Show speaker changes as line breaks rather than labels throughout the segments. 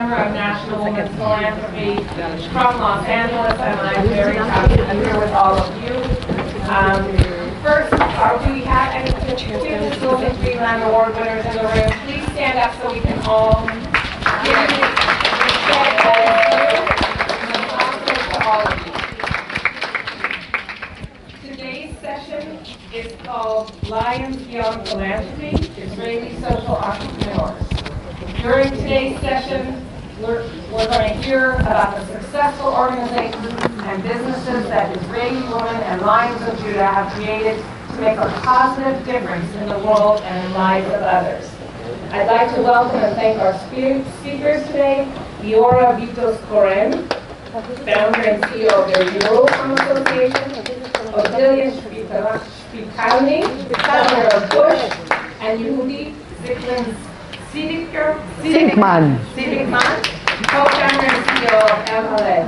Of National Women's Philanthropy from Los Angeles, and I'm very happy to be here with all of you. First, do we have any students who will be Land Award winners in the room? Please stand up so we can all give you to all of you. Today's session is called Lions Beyond Philanthropy, Israeli Social Entrepreneurs. During today's session, we're going to hear about the successful organizations and businesses that Israeli women and Lions of Judah have created to make a positive difference in the world and in the lives of others. I'd like to welcome and thank our speakers today, Iora Vitos-Koren, founder and CEO of the Eurocom Association, Odelia Shpikalny, founder of Bush, and Yehudi Sigman, co-founder and CEO of MLA.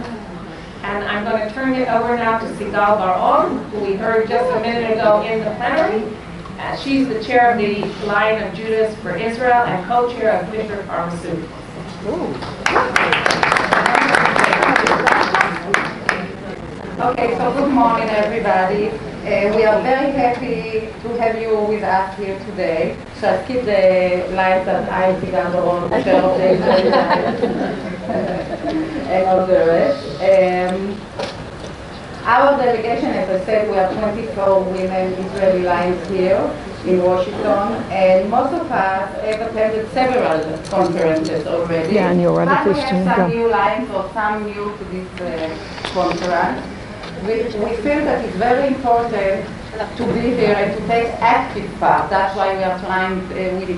And I'm going to turn it over now to Sigal Bar-On, who we heard just a minute ago in the plenary. She's the chair of the Lion of Judah for Israel and co-chair of Fisher Pharmaceuticals.
Okay, so good morning, everybody. We are very happy to have you with us here today. So I'll keep the lines that I'm Sigal Bar-On, chair of the Israeli Lions, and all the rest. Our delegation, as I said, we have 24 women Israeli Lions here in Washington, and most of us have attended several conferences already.
Yeah, and you're ready
but
to
we have some new Lions or some new to this conference. We feel that it's very important to be here and to take active part. That's why we are trying, we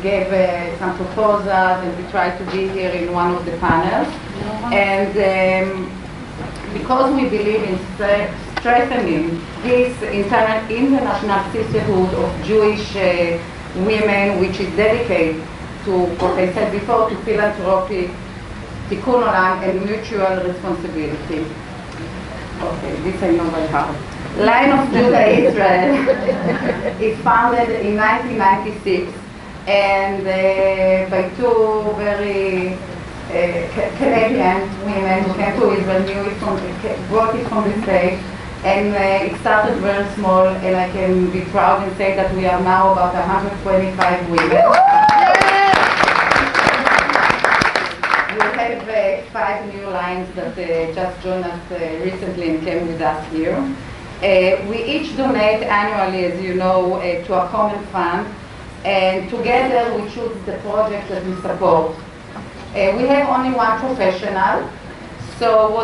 gave some proposals and we try to be here in one of the panels. And because we believe in strengthening this international sisterhood of Jewish women, which is dedicated to, what I said before, to philanthropy, tikkun olam, and mutual responsibility. Okay, this I know by heart. Lion of Judah Israel is founded in 1996 and by two very Canadian women who came to Israel, brought it from the States, and it started very small, and I can be proud and say that we are now about 125 women. We have 5 new Lions that just joined us recently and came with us here. We each donate annually, as you know, to a common fund, and together we choose the project that we support. We have only one professional, so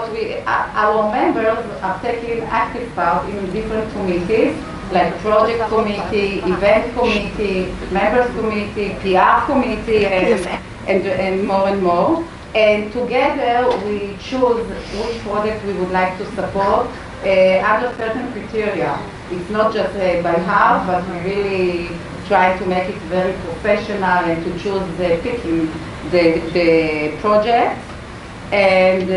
our members are taking active part in different committees, like project committee, event committee, members committee, PR committee, and more and more. And together we choose which project we would like to support under certain criteria. It's not just by heart, but we really try to make it very professional and to choose picking the project. And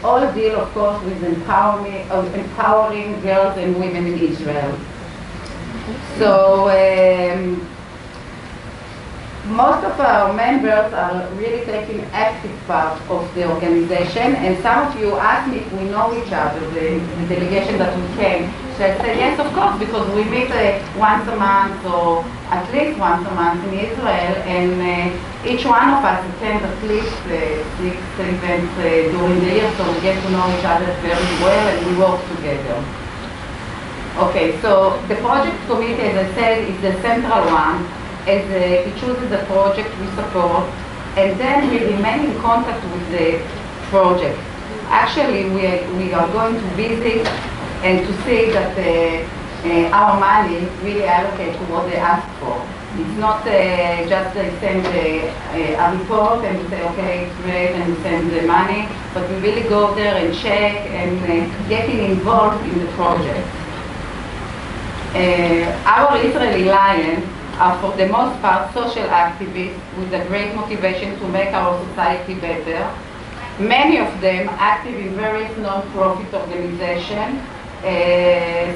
all deal, of course, with empowering girls and women in Israel. So most of our members are really taking active part of the organization, and some of you asked me if we know each other, the delegation that we came. So I said yes, of course, because we meet once a month or at least once a month in Israel, and each one of us attends at least 6 events during the year, so we get to know each other very well and we work together. Okay, so the project committee, as I said, is the central one. As it chooses the project we support, and then we remain in contact with the project. Actually, we are going to visit and to see that our money really allocates to what they ask for. It's not just they send a report and we say, okay, it's great, and we send the money, but we really go there and check and getting involved in the project. Our Israeli Lions are for the most part social activists with a great motivation to make our society better. Many of them active in various non-profit organizations,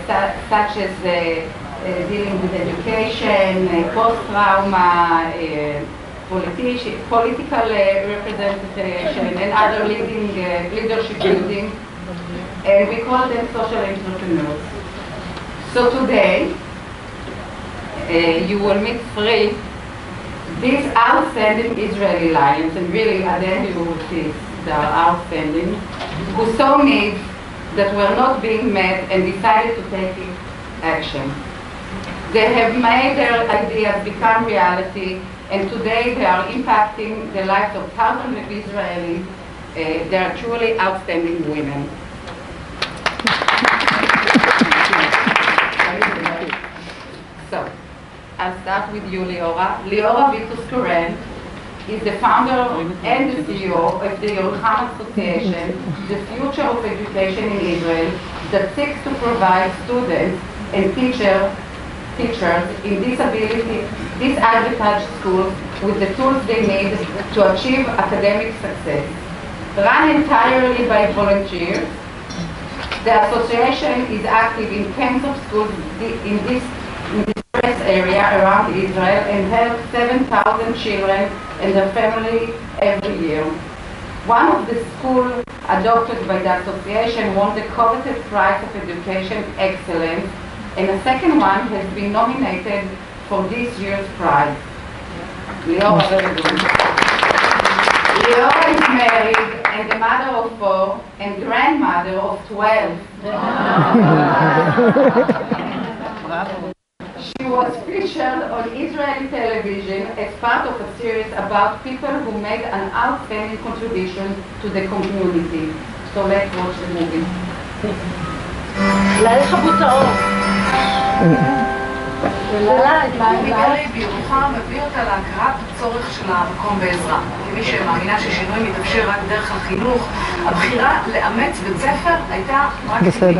such as dealing with education, post-trauma, political representation and other leadership building, and we call them social entrepreneurs. So today, you will meet three these outstanding Israeli lions, and really at the end you will see they are outstanding, who saw needs that were not being met and decided to take action. They have made their ideas become reality, and today they are impacting the lives of thousands of Israelis. They are truly outstanding women. So, I'll start with you, Liora. Liora Vitus-Koren is the founder and the CEO of the Yorham Association, the future of education in Israel, that seeks to provide students and teachers in disadvantaged schools with the tools they need to achieve academic success. Run entirely by volunteers, the association is active in tens of schools in this area around Israel and helps 7,000 children and their family every year. One of the schools adopted by the association won the coveted prize of education excellence, and a second one has been nominated for this year's prize. Liora, very good. Liora is married and the mother of 4 and grandmother of 12. She was featured on Israeli television as part of a series about people who made an outstanding contribution to the community. So let's watch the movie.
מיגלי בירוחם מביא אותה להכרת הצורך של המקום בעזרה. כמי שמאמינה ששינוי מתאפשר רק דרך החינוך, הבחירה לאמץ בית ספר הייתה רק טבעית.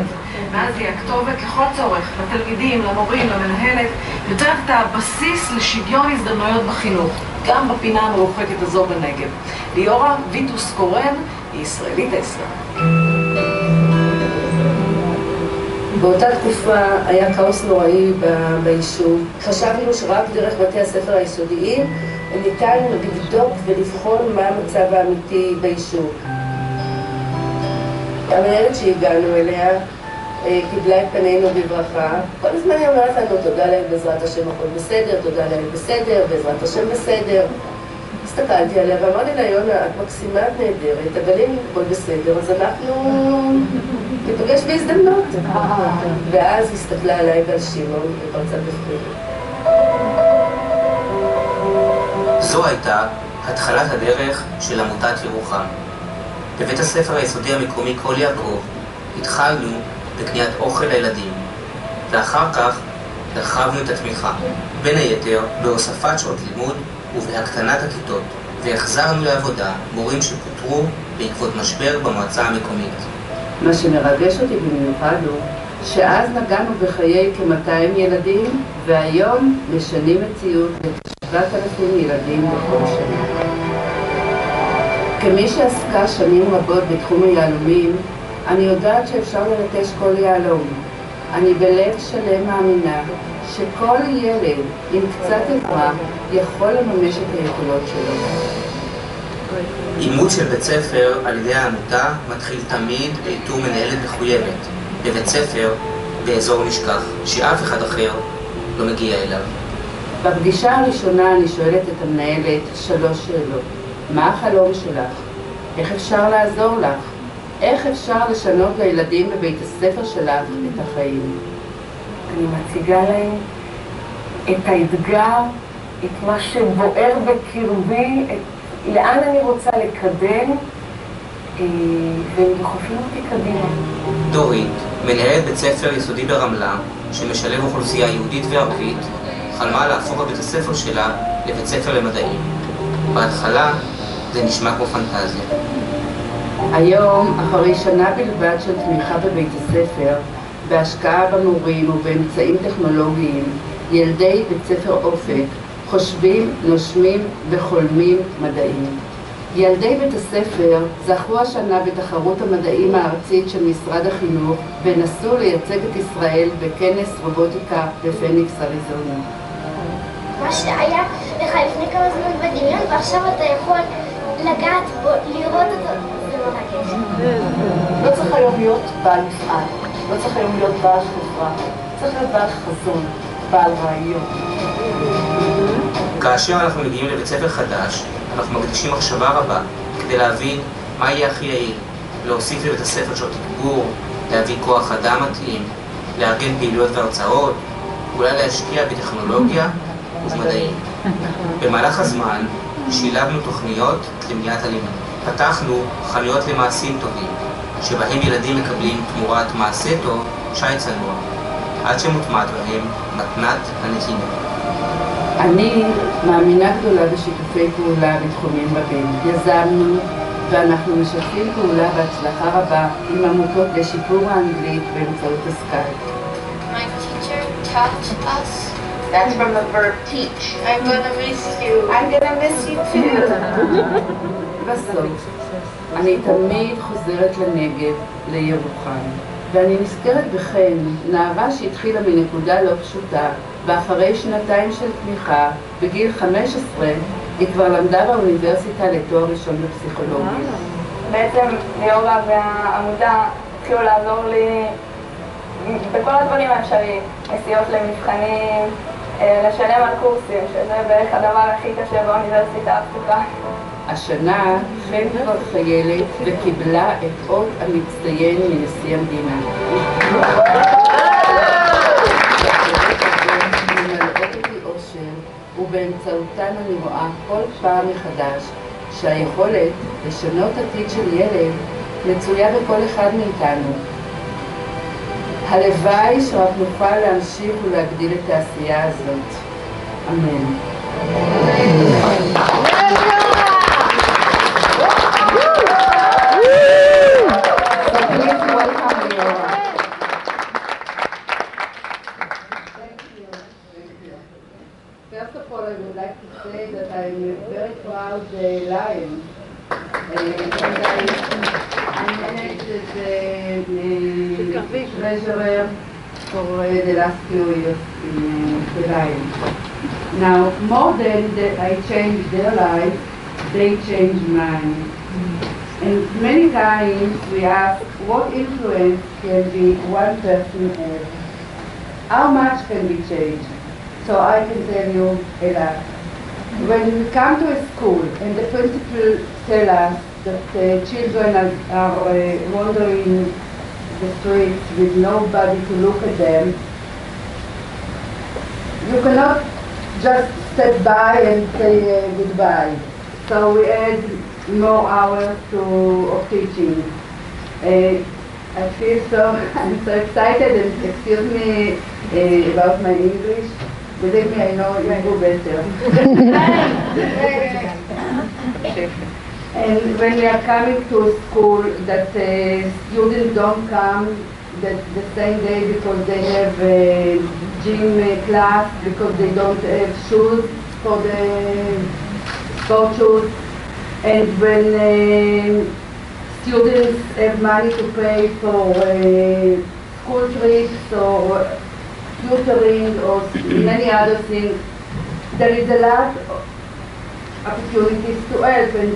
מאז היא הכתובת לכל צורך, לתלמידים, למורים, למנהלת, יוצרת את הבסיס לשוויון הזדמנויות בחינוך, גם בפינה המרוחקת הזו בנגב. ליאורה ויטוס-קורן היא ישראלית הישראלית.
באותה תקופה היה כאוס נוראי ביישוב. חשבנו שרק דרך בתי הספר היסודיים ניתן לבדוק ולבחון מה המצב האמיתי ביישוב. המנהלת שהגענו אליה קיבלה את פנינו בברכה. כל הזמן היא אומרת לנו תודה להם בעזרת השם הכל בסדר, תודה להם בסדר, בעזרת השם בסדר. הסתכלתי עליה ואמרתי לה, יונה, את מקסימה, את נהדרת, אבל אם הכל בסדר, אז אנחנו ניפגש בהזדמנות. ואז הסתכלה עליי ועל שמעון ופרצה בפנים.
זו הייתה התחלת הדרך של עמותת ירוחם. בבית הספר היסודי המקומי כל יעקב התחלנו בקניית אוכל לילדים, ואחר כך הרחבנו את התמיכה, בין היתר בהוספת שעות לימוד ובהקטנת הכיתות, והחזרנו לעבודה מורים שפוטרו בעקבות משבר במועצה המקומית.
מה שמרגש אותי במיוחד הוא שאז נגענו בחיי כ-200 ילדים, והיום משנים מציאות ל-7,000 ילדים בכל שנה. כמי שעסקה שנים רבות בתחום היהלומים, אני יודעת שאפשר ללטש כל יהלום. אני בלב שלם מאמינה שכל ילד עם קצת עזרה יכול לממש את היכולות שלו.
אימוץ של בית ספר על ידי העמותה מתחיל תמיד באיתור מנהלת מחויבת בבית ספר באזור נשכח, שאף אחד אחר לא מגיע אליו.
בפגישה הראשונה אני שואלת את המנהלת 3 שאלות. מה החלום שלך? איך אפשר לעזור לך? איך אפשר לשנות לילדים בבית הספר שלך את החיים?
אני מציגה להם את האתגר, את מה שבוער בקרבי, לאן אני רוצה לקדם, והם דוחפים אותי קדימה.
דורית, מנהלת בית ספר יסודי ברמלה, שמשלב אוכלוסייה יהודית וערבית, חלמה להפוך את בית הספר שלה לבית ספר למדעים. בהתחלה זה נשמע כמו פנטזיה.
היום, אחרי שנה בלבד של תמיכה בבית הספר, בהשקעה במורים ובאמצעים טכנולוגיים, ילדי בית ספר אופק חושבים, נושמים וחולמים מדעים. ילדי בית הספר זכו השנה בתחרות המדעים הארצית של משרד החינוך ונסו לייצג את ישראל בכנס רובוטיקה בפניקס, אריזונה.
מה שהיה לך לפני כמה זמן מדהים. דמיון, ועכשיו אתה יכול לגעת בו, לראות אותו, ולא לגשת.
לא צריך היום להיות בעל מפעל, לא צריך היום להיות בעל חברה, צריך להיות בעל חזון, בעל רעיון.
כאשר אנחנו מגיעים לבית ספר חדש, אנחנו מקדישים מחשבה רבה כדי להבין מה יהיה הכי יעיל, להוסיף לבית הספר שעות תגבור, להביא כוח אדם מתאים, לארגן פעילויות והרצאות, אולי להשקיע בטכנולוגיה ובמדעים. במהלך הזמן שילבנו תוכניות למניעת אלימות. פתחנו חנויות למעשים טובים, שבהם ילדים מקבלים תמורת מעשה טוב שי צנוע, עד שמוטמעת בהם מתנת הנתינה.
אני מאמינה גדולה בשיתופי פעולה בתחומים רבים. יזמנו ואנחנו משתפים פעולה בהצלחה רבה עם עמותות לשיפור האנגלית באמצעות הסקייפ.
My teacher taught us.
That's from the verb teach. I'm gonna miss you. I'm gonna miss you too.
בסוף, אני תמיד חוזרת לנגב, לירוחם, ואני נזכרת בכן, נערה שהתחילה מנקודה לא פשוטה, ואחרי שנתיים של תמיכה, בגיל 15, היא כבר למדה באוניברסיטה לתואר ראשון בפסיכולוגיה.
בעצם ליאורה והעמודה התחילו לעזור לי בכל הדברים האפשריים, נסיעות למבחנים, לשלם על קורסים, שזה בערך הדבר הכי קשה באוניברסיטה הפתוחה.
השנה חן כבר חיילת וקיבלה את אות המצטיין מנשיא המדינה. ממלאות אותי אושר, ובאמצעותן אני רואה כל פעם מחדש שהיכולת לשנות עתיד של ילד מצויה בכל אחד מאיתנו. הלוואי שרק נוכל להמשיך ולהגדיל את העשייה הזאת. אמן. First of all, I would like to say that I'm very proud Lion. I managed as the treasurer for the last few years in the Lion. Now, more than that I changed their life, they changed mine. And many times we ask, what influence can be one person have? How much can be changed? So I can tell you a lot. When we come to a school and the principal tells us that children are wandering the streets with nobody to look at them, you cannot just step by and say goodbye. So we add more hours of teaching. I feel I'm so excited, and excuse me about my English. Believe me, I know you go better. And when we are coming to a school that students don't come the same day because they have a gym class, because they don't have shoes for the sport shoes, and when students have money to pay for school trips or tutoring or many other things, there is a lot of opportunities to help, and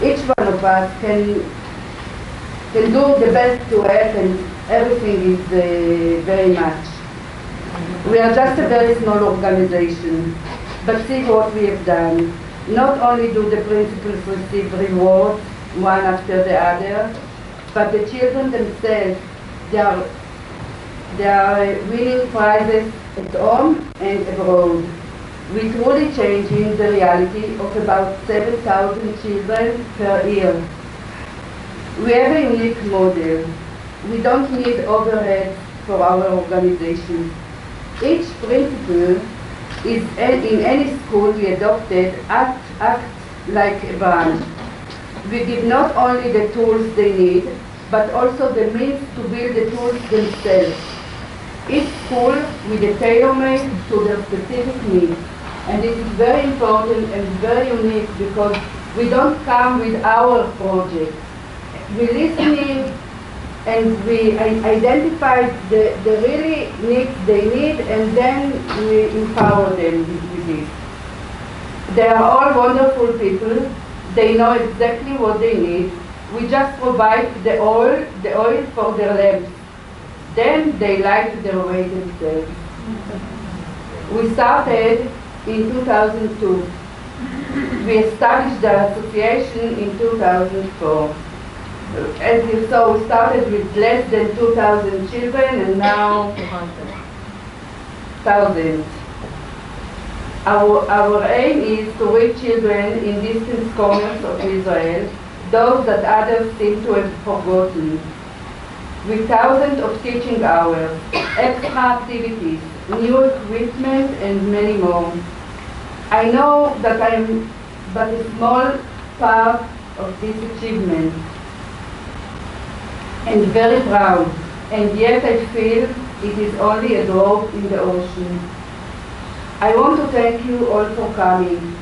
each one of us can do the best to help, and everything is very much. We are just a very small organization, but see what we have done. Not only do the principals receive rewards one after the other, but the children themselves, they are winning prizes at home and abroad. We're truly changing the reality of about 7,000 children per year. We have a unique model. We don't need overhead for our organization. Each principal is in any school we adopted acts like a branch. We give not only the tools they need, but also the means to build the tools themselves. Each school with a tailor-made to their specific needs. And this is very important and very unique because we don't come with our project. We listening and we identify the really needs they need, and then we empower them with this. They are all wonderful people. They know exactly what they need. We just provide the oil for their lamps. Then they light their way themselves. We started in 2002. We established the association in 2004. As you saw, we started with less than 2,000 children and now thousands. Our aim is to reach children in distant corners of Israel, those that others seem to have forgotten, with thousands of teaching hours, extra activities, new equipment, and many more. I know that I am but a small part of this achievement, and very proud, and yet I feel it is only a drop in the ocean. I want to thank you all for coming,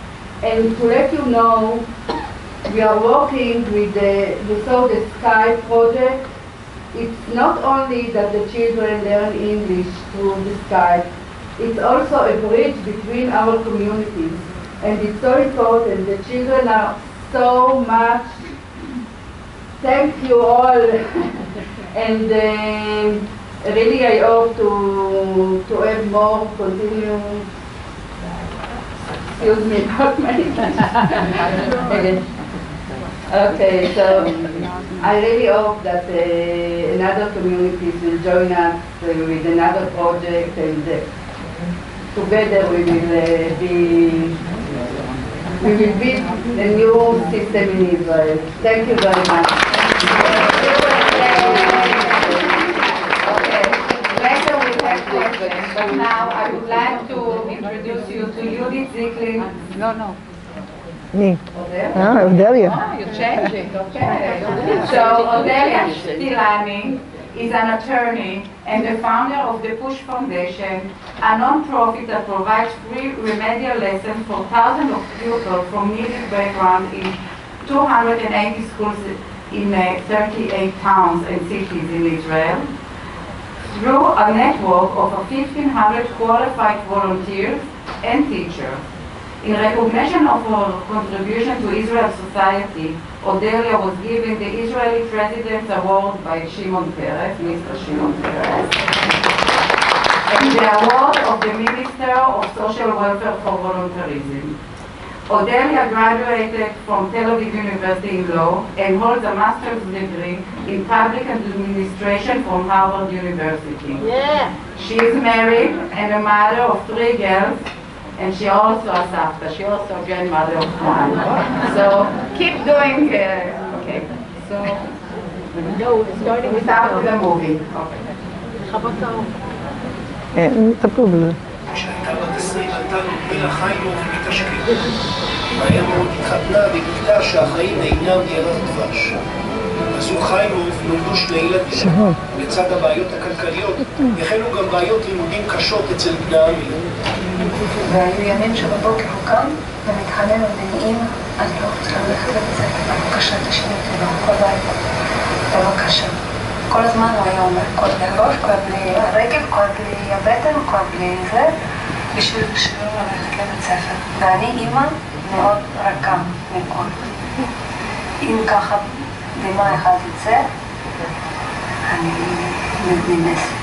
and to let you know we are working with the Sky project. It's not only that the children learn English through the Skype, it's also a bridge between our communities. And it's so important. The children are so much. Thank you all. And really I hope to have more continue. Excuse me about my Okay, so I really hope that another communities will join us with another project, and together we will build a new system in Israel. Thank you very much.
Okay, later we have questions, but now I would like to introduce you to Judith Ziklin. No.
Me.
Odelia?
Odelia.
Oh, you changed it, okay. So Odelia Stilani is an attorney and the founder of the Push Foundation, a non-profit that provides free remedial lessons for thousands of pupils from needy backgrounds in 280 schools in 38 towns and cities in Israel, through a network of 1,500 qualified volunteers and teachers. In recognition of her contribution to Israel society, Odelia was given the Israeli President's Award by Shimon Peres, Mr. Shimon Peres, and the award of the Minister of Social Welfare for Volunteerism. Odelia graduated from Tel Aviv University in Law and holds a master's degree in Public Administration from Harvard University. Yeah. She is married and a mother of 3 girls, and she also a savta, she also a grandmother of 1. So keep doing, okay. So, starting without the movie.
טפלו בזה.
כשהייתה בת 20 עלתה לודמילה חיימוב מתשקיד. מהר מאוד התחתנה וגילתה שהחיים אינם ירח דבש. הזוג חיימוב נולדו 2 ילדים. לצד הבעיות הכלכליות, החלו גם בעיות לימודים קשות אצל בני העמים.
והיו ימים שבבוקר הוא קם ומתחנן ומניעים, אני לא רוצה ללכת לבית ספר, בבקשה תשאיר אותי כל בית, בבקשה. כל הזמן הוא היה אומר, כואב לי הראש, כואב לי הרגל, כואב לי הבטן, כואב לי זה, בשביל שלא ללכת לבית ספר. ואני אימא מאוד רכה מכל. אם ככה דמעה אחת יצא, אני נמסת.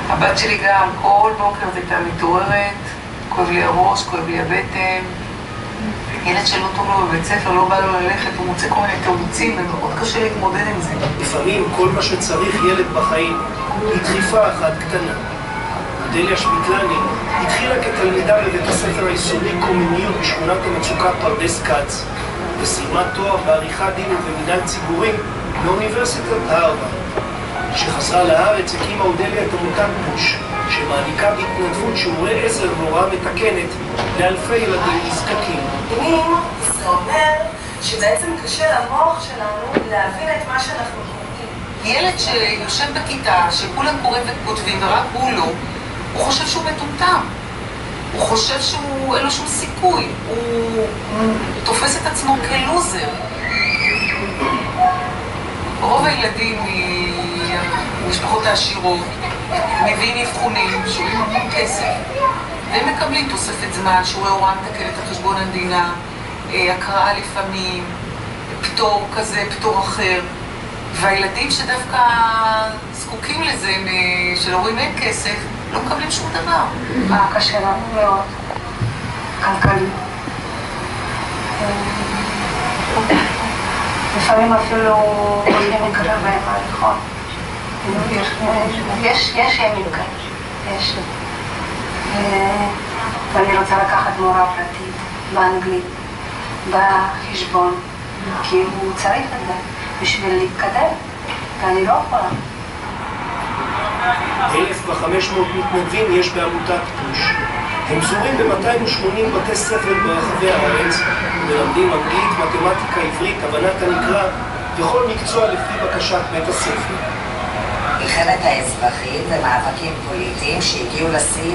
הבת שלי גם כל בוקר הייתה מתעוררת, כואב לי הראש, כואב לי הבטן. ילד שלא טוב לו בבית ספר, לא בא לו ללכת, הוא מוצא כל מיני תירוצים, ומאוד קשה להתמודד עם זה.
לפעמים כל מה שצריך ילד בחיים היא דחיפה אחת קטנה. אודליה שמיטלני התחילה כתלמידה בבית הספר היסודי קוממיות בשכונת המצוקה פרדס כץ, וסיימה תואר בעריכת דין ובמינהל ציבורי באוניברסיטת הרווארד. כשחזרה לארץ הקימה אודליה את עמותת פוש, שמעניקה בהתנדבות שיעורי עזר והוראה מתקנת לאלפי ילדים נזקקים.
זה אומר שבעצם קשה למוח שלנו להבין את מה שאנחנו קוראים.
ילד שיושב בכיתה, שכולם קוראים וכותבים ורק הוא לא, הוא חושב שהוא מטומטם. הוא חושב שאין לו שום סיכוי. הוא תופס את עצמו כלוזר. רוב הילדים מהמשפחות העשירות מביאים אבחונים, שומעים המון כסף, והם מקבלים תוספת זמן, שיעורי הוראה מתקנת על חשבון המדינה, הקראה לפעמים, פטור כזה, פטור אחר. והילדים שדווקא זקוקים לזה, שלהורים אין כסף, לא מקבלים שום דבר.
קשה לנו מאוד, כלכלי. לפעמים אפילו יכולים לקרב בהם הליכות. יש ימים כאלה, יש. ואני רוצה לקחת מורה פרטית באנגלית, בחשבון, כי הוא צריך את זה בשביל להתקדם, ואני לא יכולה.
1,500 מתנדבים יש בעמותת פוש. הם פזורים ב-280 בתי ספר ברחבי הארץ, מלמדים אנגלית, מתמטיקה, עברית, הבנת הנקרא, וכל מקצוע לפי בקשת בית הספר.
מלחמת האזרחים ומאבקים פוליטיים שהגיעו לשיא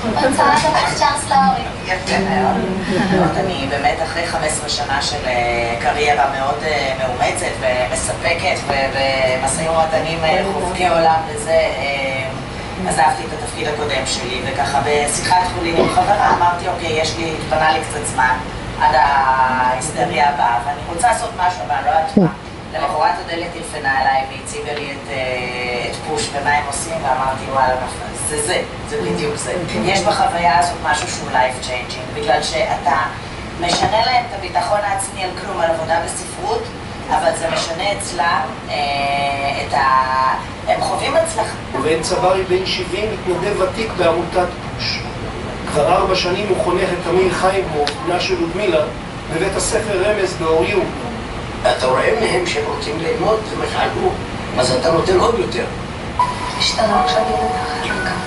הוצאת המחקר סלאורי.
יפה מאוד. אני באמת אחרי 15 שנה של קריירה מאוד מאומצת ומספקת ומשאים ומתנים חובקי עולם וזה, עזבתי את התפקיד הקודם שלי, וככה בשיחת חולין עם חברה אמרתי, אוקיי, התפנה לי קצת זמן עד ההיסטריה הבאה, ואני רוצה לעשות משהו, אבל אני לא יודעת מה. למחרת הדלת טלפנה אליי והציגה לי את פוש ומה הם עושים, ואמרתי, וואלה, זה בדיוק זה. יש בחוויה הזאת משהו שהוא life changing, בגלל שאתה משנה להם את הביטחון העצמי על כלום, על עבודה בספרות, אבל זה משנה אצלם הם חווים הצלחה.
ובן צברי בן 70 מתנדב ותיק בעמותת פוש. כבר 4 שנים הוא חונך את אמיר חיימוב, בנה של לודמילה, בבית הספר רמז באוריו.
אתה רואה מהם שהם רוצים ללמוד, זה מה שעלו, אז אתה נותן עוד יותר.
השתנה עכשיו ילד אחר גם.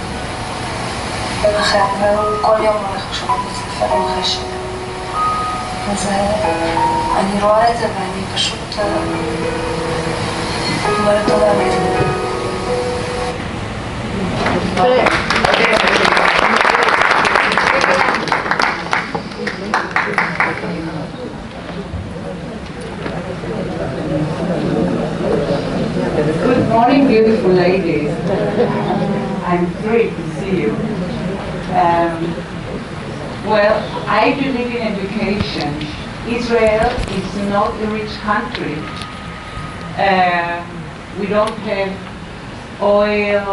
בן אחר, והוא כל יום הולך עכשיו לבית ספר עם חשק. אז אני רואה את זה ואני פשוט אומרת תודה לזה.
Good morning, beautiful ladies. I'm thrilled to see you. Well, I believe in education. Israel is not a rich country. We don't have oil,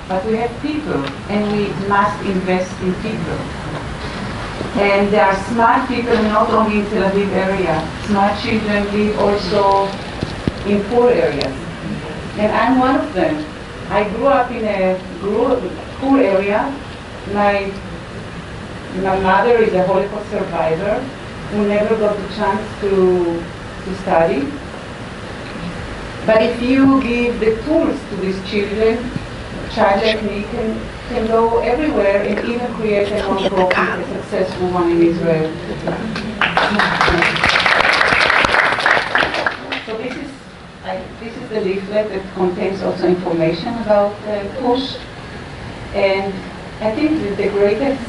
but we have people, and we must invest in people. And there are smart people not only in Tel Aviv area. Smart children live also in poor areas. And I'm one of them. I grew up in a poor area. My mother is a Holocaust survivor who never got the chance to study. But if you give the tools to these children, child like me can go everywhere and even create a non-profit, a successful one in Israel. So this is the leaflet that contains also information about PUSH. And I think that the greatest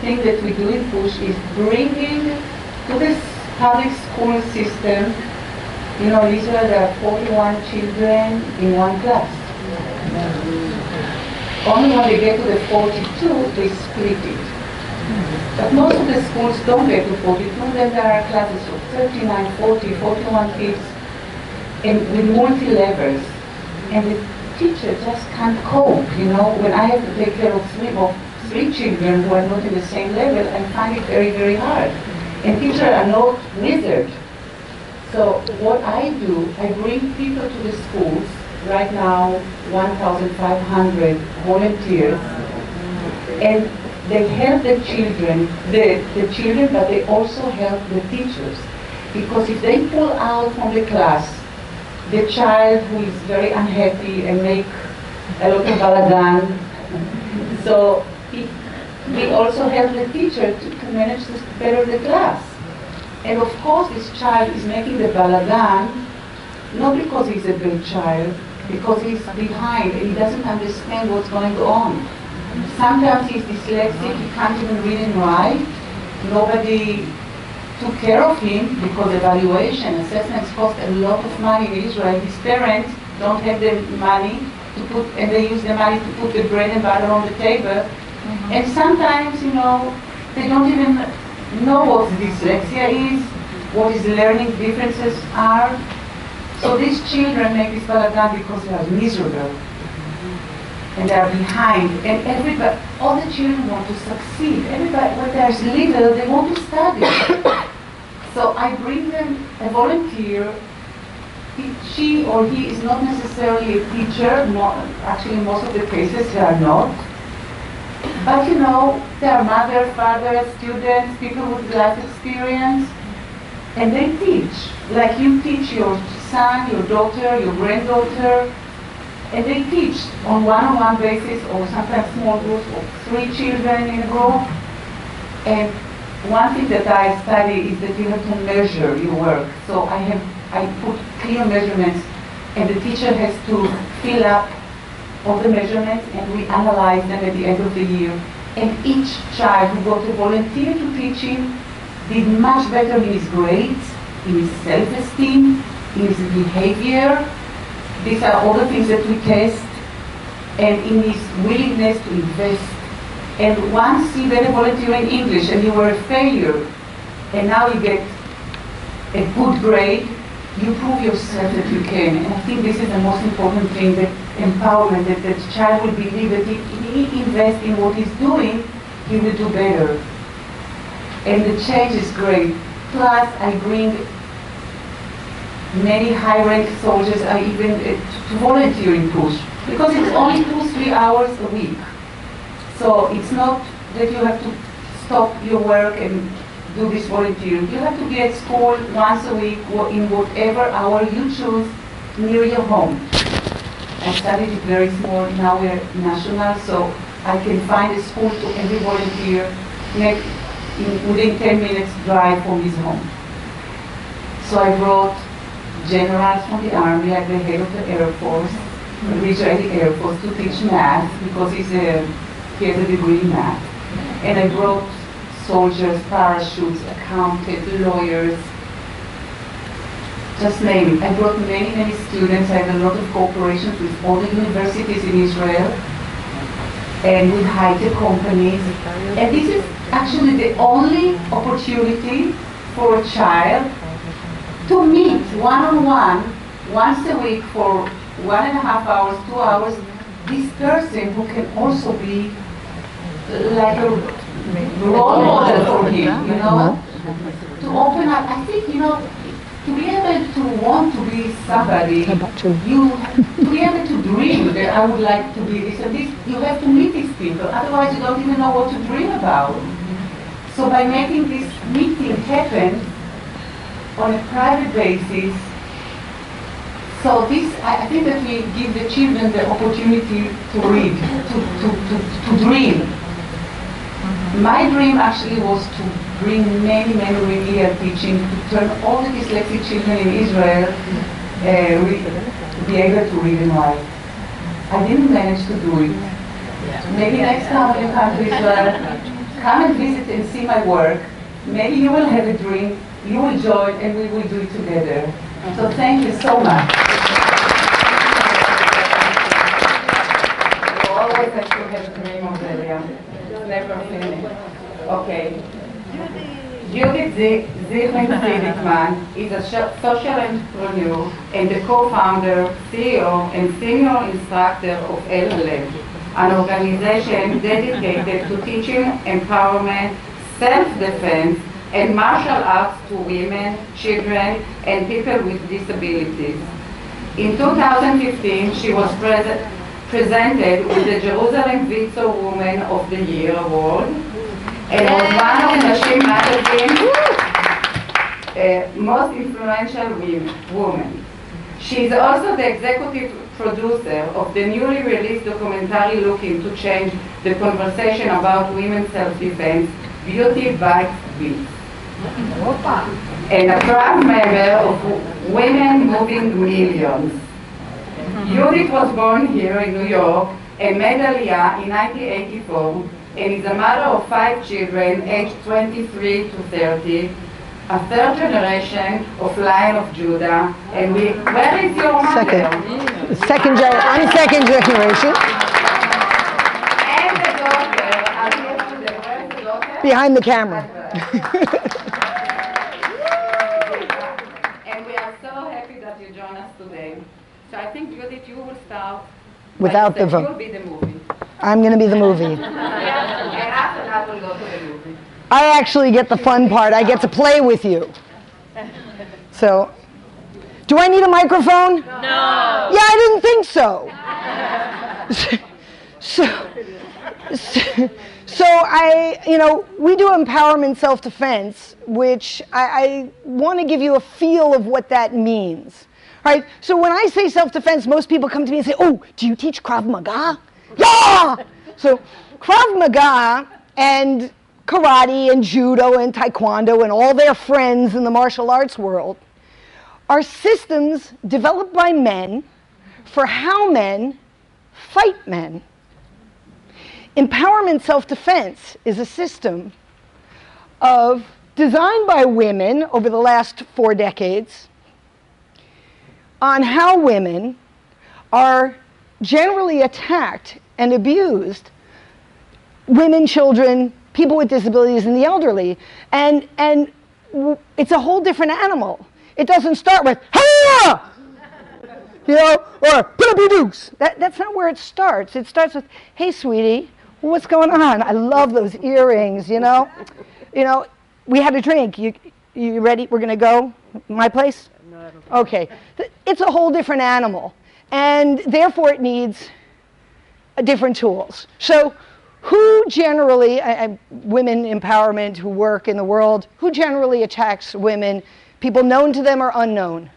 thing that we do in PUSH is bringing to this public school system, you know, in Israel there are 41 children in one class. Only when they get to the 42, they split it. But most of the schools don't get to 42, then there are classes of 39, 40, 41 kids, and with multi-levels. And the teacher just can't cope, you know. When I have to take care of three children who are not in the same level, I find it very, very hard. And teachers are not wizards. So what I do, I bring people to the schools, right now 1,500 volunteers, and they help the children, but they also help the teachers. Because if they pull out from the class the child who is very unhappy and make a lot of balagan, so we also help the teacher to manage better the class. And of course this child is making the balagan not because he's a bad child, because he's behind and he doesn't understand what's going on. Sometimes he's dyslexic, he can't even read and write. Nobody took care of him because evaluation, assessments cost a lot of money in Israel. His parents don't have the money to put, and they use the money to put the bread and butter on the table. And sometimes, you know, they don't even know what dyslexia is, what his learning differences are. So these children make this balagan because they are miserable. And they are behind. And everybody, all the children want to succeed. Everybody, when they're little, they want to study. So I bring them a volunteer. She or he is not necessarily a teacher. Actually, most of the cases they are not. But you know, they are mother, father, students, people with life experience. And they teach, like you teach your son, your daughter, your granddaughter, and they teach on one-on-one basis or sometimes small groups of 3 children in a group. And one thing that I study is that you have to measure your work. So I put clear measurements, and the teacher has to fill up all the measurements, and we analyze them at the end of the year. And each child who got a volunteer to teach him did much better in his grades, in his self-esteem, in his behavior. These are all the things that we test, and in his willingness to invest. And once you get a volunteer in English and you were a failure, and now you get a good grade, you prove yourself that you can. And I think this is the most important thing, that empowerment, that the child will believe that if he invests in what he's doing, he will do better. And the change is great. Plus, I bring many high-ranked soldiers, I even to volunteer in PUSH, because it's only 2-3 hours a week. So it's not that you have to stop your work and do this volunteering. You have to be at school once a week or in whatever hour you choose near your home. I studied it very small, now we're national, so I can find a school to every volunteer within 10 minutes drive from his home. So I brought generals from the army, like the head of the Air Force, the Israeli Air Force, to teach math, because he has a degree in math. And I brought soldiers, parachutes, accountants, lawyers, just name it. I brought many, many students. I have a lot of cooperations with all the universities in Israel and with high-tech companies. And this is actually the only opportunity for a child to meet one-on-one, once a week for 1.5 hours, 2 hours, this person who can also be like a role model for him, you know? To open up, I think, you know, to be able to want to be somebody, to be able to dream that I would like to be this and this, you have to meet these people, otherwise you don't even know what to dream about. So by making this meeting happen on a private basis, so this, I think that we give the children the opportunity to read, to dream. My dream actually was to bring many, many remedial teaching to turn all the dyslexic children in Israel be able to read and write. I didn't manage to do it. Maybe next time when you come to Israel, come and visit and see my work. Maybe you will have a dream, you will join, and we will do it together. So thank you so much. You always have to have a dream of Delia. Never finished. Okay. Judith Zichman is a social entrepreneur and the co-founder, CEO, and senior instructor of El-Halem, an organization dedicated to teaching empowerment, self-defense, and martial arts to women, children, and people with disabilities. In 2015, she was presented with the Jerusalem Victor Woman of the Year award, and was one of Nashim magazine's most influential women. She is also the executive producer of the newly released documentary looking to change the conversation about women's self-defense, Beauty Bites Beats, and a proud member of Women Moving Millions. Judith was born here in New York and made Aliyah in 1984, and is a mother of 5 children aged 23 to 30, a third generation of Lion of Judah. And where is your mother?
I'm second generation.
And the daughter,
behind the camera.
And we are so happy that you joined us today. So I think, Judith, you will start.
Without the vote.
You will be the movie.
I'm going to be the movie.
And after that, we'll go to the movie.
I actually get the fun part. I get to play with you. So, do I need a microphone? No. Yeah, I didn't think so. So we do empowerment self-defense, which I want to give you a feel of what that means. Right? So when I say self-defense, most people come to me and say, oh, do you teach Krav Maga? Yeah! So Krav Maga and karate and judo and taekwondo and all their friends in the martial arts world are systems developed by men for how men fight men. Empowerment self-defense is a system designed by women over the last 4 decades on how women are generally attacked and abused, women, children, people with disabilities, and the elderly. And it's a whole different animal. It doesn't start with, "Hiya!" Or "Put up your dukes." That's not where it starts. It starts with, "Hey, sweetie, what's going on? I love those earrings, we had a drink. You ready? We're going to go? My place?" Okay. It's a whole different animal. And therefore it needs different tools. So who generally, women empowerment who work in the world, who generally attacks women? People known to them or unknown?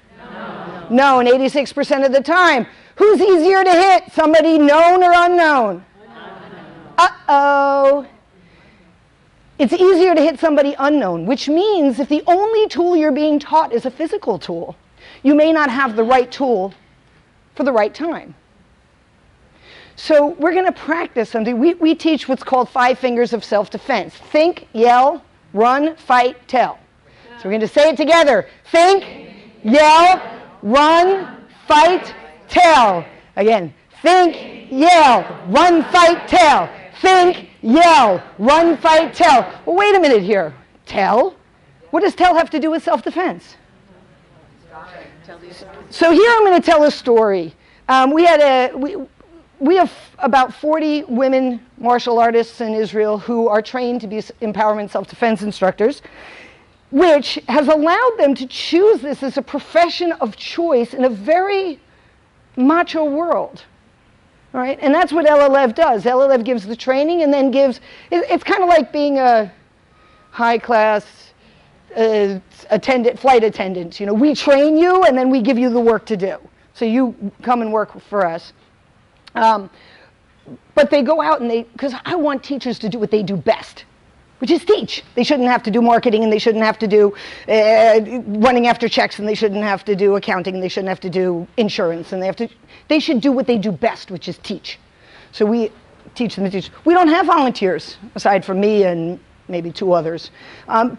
Known 86% of the time. Who's easier to hit? Somebody known or unknown? Uh-oh. It's easier to hit somebody unknown, which means if the only tool you're being taught is a physical tool, you may not have the right tool for the right time. So we're going to practice something. We teach what's called 5 fingers of self-defense. Think, yell, run, fight, tell. So we're going to say it together. Think, yell, run, fight, tell. Again, think, yell, run, fight, tell. Think, yell, run, fight, tell. Well, wait a minute here. Tell? What does tell have to do with self-defense? So here I'm going to tell a story. We have about 40 women martial artists in Israel who are trained to be empowerment self-defense instructors, which has allowed them to choose this as a profession of choice in a very macho world. All right? And that's what LLEV does. LLEV gives the training and then gives, it's kind of like being a high-class flight attendant. We train you and then we give you the work to do. So you come and work for us. But they go out and because I want teachers to do what they do best, which is teach. They shouldn't have to do marketing, and they shouldn't have to do running after checks, and they shouldn't have to do accounting, and they shouldn't have to do insurance, and they should do what they do best, which is teach. So we teach them to teach. We don't have volunteers, aside from me and maybe 2 others,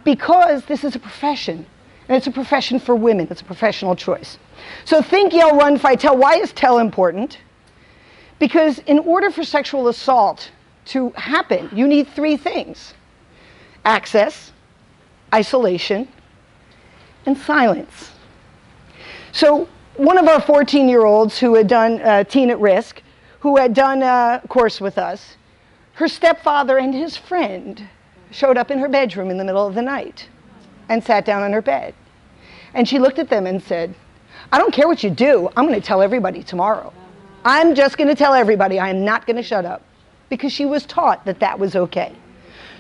because this is a profession, and it's a profession for women. It's a professional choice. So think, yell, run, fight, tell. Why is tell important? Because in order for sexual assault to happen, you need 3 things: access, isolation, and silence. So one of our 14-year-olds who had done Teen at Risk, who had done a course with us, her stepfather and his friend showed up in her bedroom in the middle of the night and sat down on her bed. And she looked at them and said, "I don't care what you do, I'm going to tell everybody tomorrow. I'm just going to tell everybody. I am not going to shut up." Because she was taught that that was okay.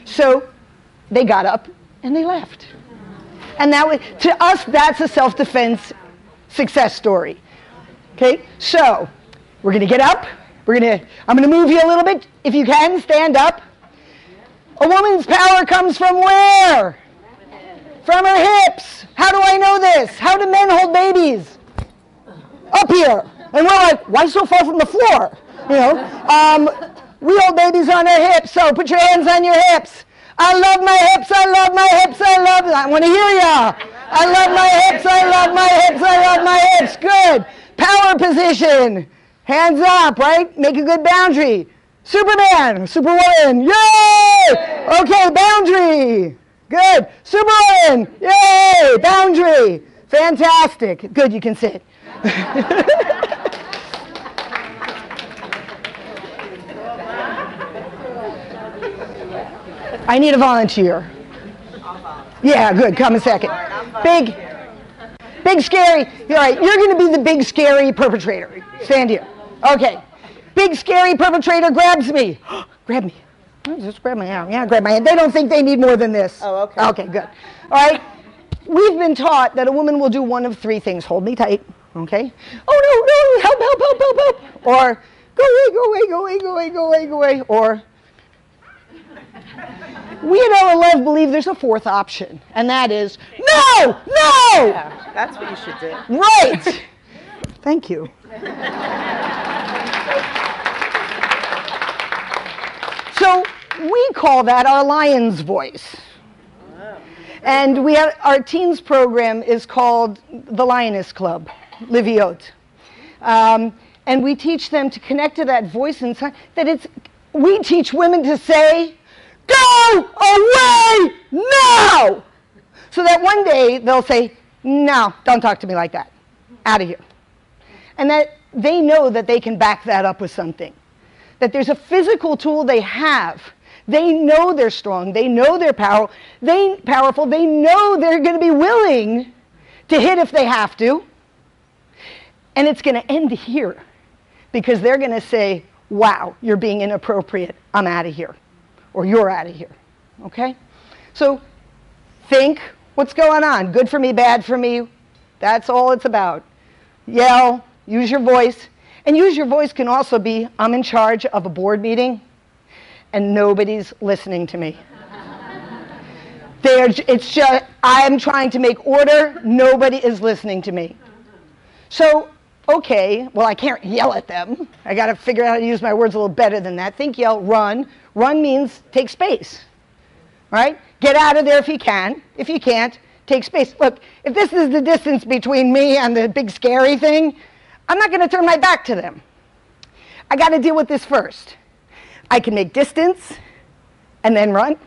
So they got up and they left. And that was, to us, that's a self-defense success story. Okay, so we're going to get up. I'm going to move you a little bit. If you can, stand up. A woman's power comes from where? From her hips. How do I know this? How do men hold babies? Up here. And we're like, why so far from the floor? We hold babies on our hips, so put your hands on your hips. I love my hips, I love my hips, I want to hear ya. I love my hips, I love my hips, I love my hips. Good. Power position. Hands up, right? Make a good boundary. Superman, Superwoman, yay! Okay, boundary. Good. Superwoman, yay! Boundary. Fantastic. Good, you can sit. I need a volunteer. Yeah, good. Come a second. Big scary. All right, you're going to be the big scary perpetrator. Stand here. Okay. Big scary perpetrator grabs me. Grab me. Oh, just grab my hand. Yeah, grab my hand. They don't think they need more than this. Oh, okay. Okay, good. All right. We've been taught that a woman will do one of three things. Hold me tight. Okay. Oh, no, help, help, help, help, help. Or go away, go away, go away, go away, go away, go away. Or we at LLF believe there's a fourth option, and that is no, no.
Yeah, that's what you should do.
Right. Thank you. So we call that our lion's voice. And we have, our teens program is called the Lioness Club, Liviot. And we teach them to connect to that voice inside, we teach women to say, go away now! So that one day they'll say, no, don't talk to me like that. Out of here. And that they know that they can back that up with something. That there's a physical tool they have. They know they're strong. They know they're powerful. They know they're going to be willing to hit if they have to. And it's going to end here because they're going to say, wow, you're being inappropriate. I'm out of here. Or you're out of here. Okay? So think, what's going on? Good for me, bad for me? That's all it's about. Yell, use your voice. And use your voice can also be, I'm in charge of a board meeting and nobody's listening to me. It's just, I'm trying to make order, nobody is listening to me. So, okay, well, I can't yell at them. I got to figure out how to use my words a little better than that. Think, yell, run. Run means take space, right? Get out of there if you can. If you can't, take space. Look, if this is the distance between me and the big scary thing, I'm not going to turn my back to them. I got to deal with this first. I can make distance and then run,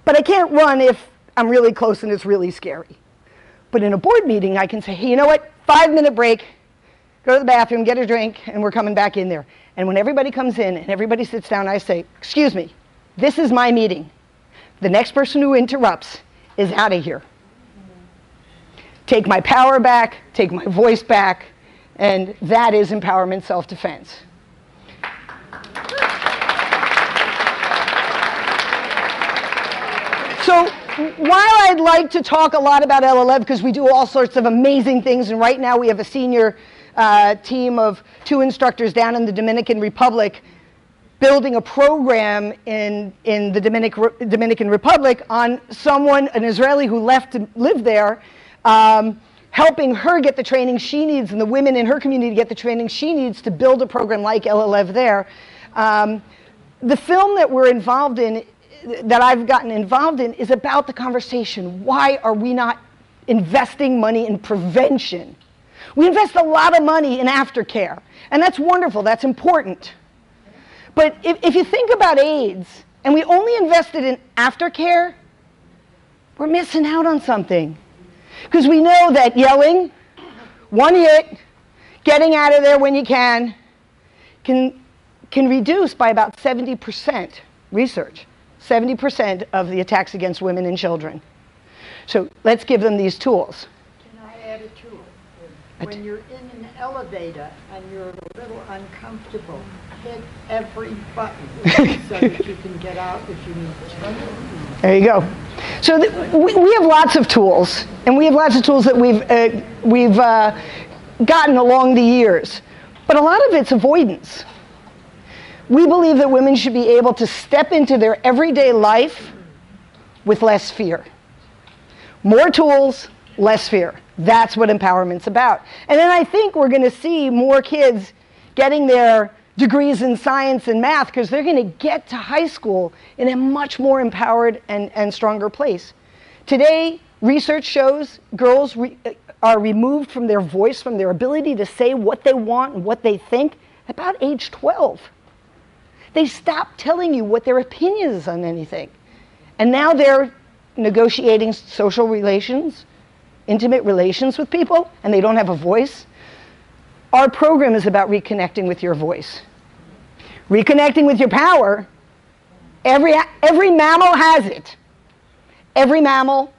but I can't run if I'm really close and it's really scary. But in a board meeting, I can say, hey, you know what? 5-minute break, go to the bathroom, get a drink, and we're coming back in there. And when everybody comes in and everybody sits down, I say, excuse me, this is my meeting. The next person who interrupts is out of here. Take my power back, take my voice back, and that is empowerment self-defense. So while I'd like to talk a lot about LLF, because we do all sorts of amazing things, and right now we have a senior team of 2 instructors down in the Dominican Republic building a program in the Dominican Republic on someone, an Israeli who left to live there, helping her get the training she needs and the women in her community get the training she needs to build a program like LLF there. The film that we're involved in, that I've gotten involved in, is about the conversation. Why are we not investing money in prevention? We invest a lot of money in aftercare, and that's wonderful, that's important. But if you think about AIDS, and we only invested in aftercare, we're missing out on something. Because we know that yelling, one hit, getting out of there when you can reduce by about 70%, research, 70% of the attacks against women and children. So let's give them these tools.
Can I add a tool? When you're in an elevator and you're a little uncomfortable, hit every button so that you can get out if you need to.
There you go. So we have lots of tools, and we have lots of tools that we've gotten along the years. But a lot of it's avoidance. We believe that women should be able to step into their everyday life with less fear. More tools, less fear. That's what empowerment's about. And then I think we're going to see more kids getting their degrees in science and math because they're going to get to high school in a much more empowered and stronger place. Today, research shows girls are removed from their voice, from their ability to say what they want and what they think, about age 12. They stopped telling you what their opinion is on anything. And now they're negotiating social relations, intimate relations with people, and they don't have a voice. Our program is about reconnecting with your voice. Reconnecting with your power. Every mammal has it. Every mammal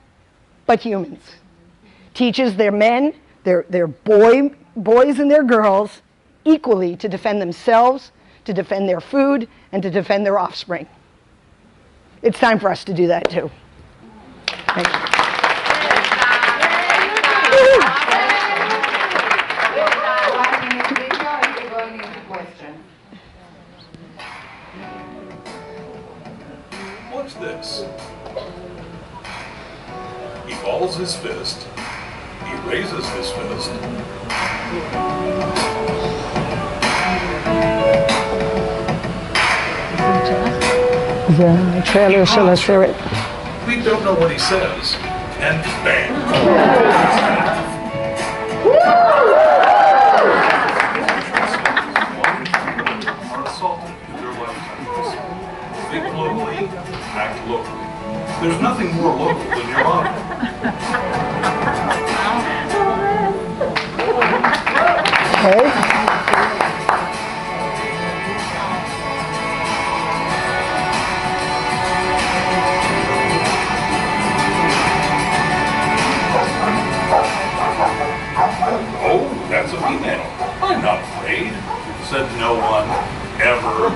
but humans. Teaches their men, their boys and their girls equally to defend themselves, to defend their food, and to defend their offspring. It's time for us to do that too. Thank you.
What's this? He balls his fist. He raises his fist.
The trailer של הסרט.
We don't know what he says. And bang. Are assaulted in their lifetimes. Think locally, act locally. There's nothing more local than your honor.
Okay.
Oh, that's a female. I'm not afraid, said no one, ever.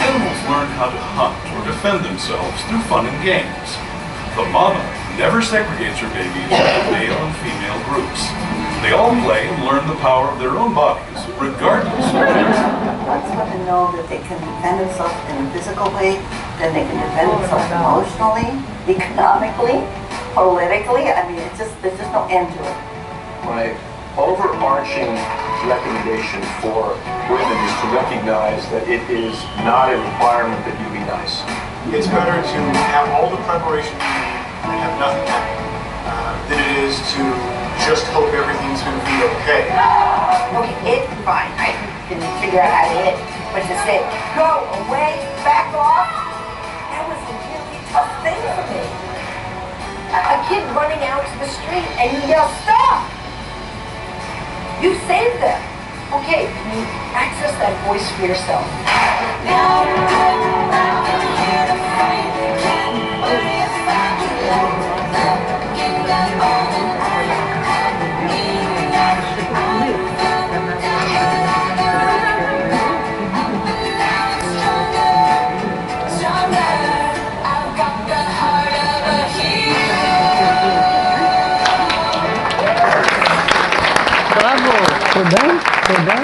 Animals learn how to hunt or defend themselves through fun and games. The mama never segregates her babies into male and female groups. They all play and learn the power of their own bodies, regardless of gender.
Once women know that they can defend themselves in a physical way, then they can defend themselves emotionally, economically, politically. I mean, there's just no end to it.
My overarching recommendation for women is to recognize that it is not a requirement that you be nice.
It's better to have all the preparation you need and have nothing happen than it is to just hope everything's going to be okay.
Okay, it's fine. I can figure out how to hit. But to say, go away, back off, that was a really tough thing for me. A kid running out to the street and you yell, stop! You saved them. Okay, you access that voice for yourself.
תודה, תודה.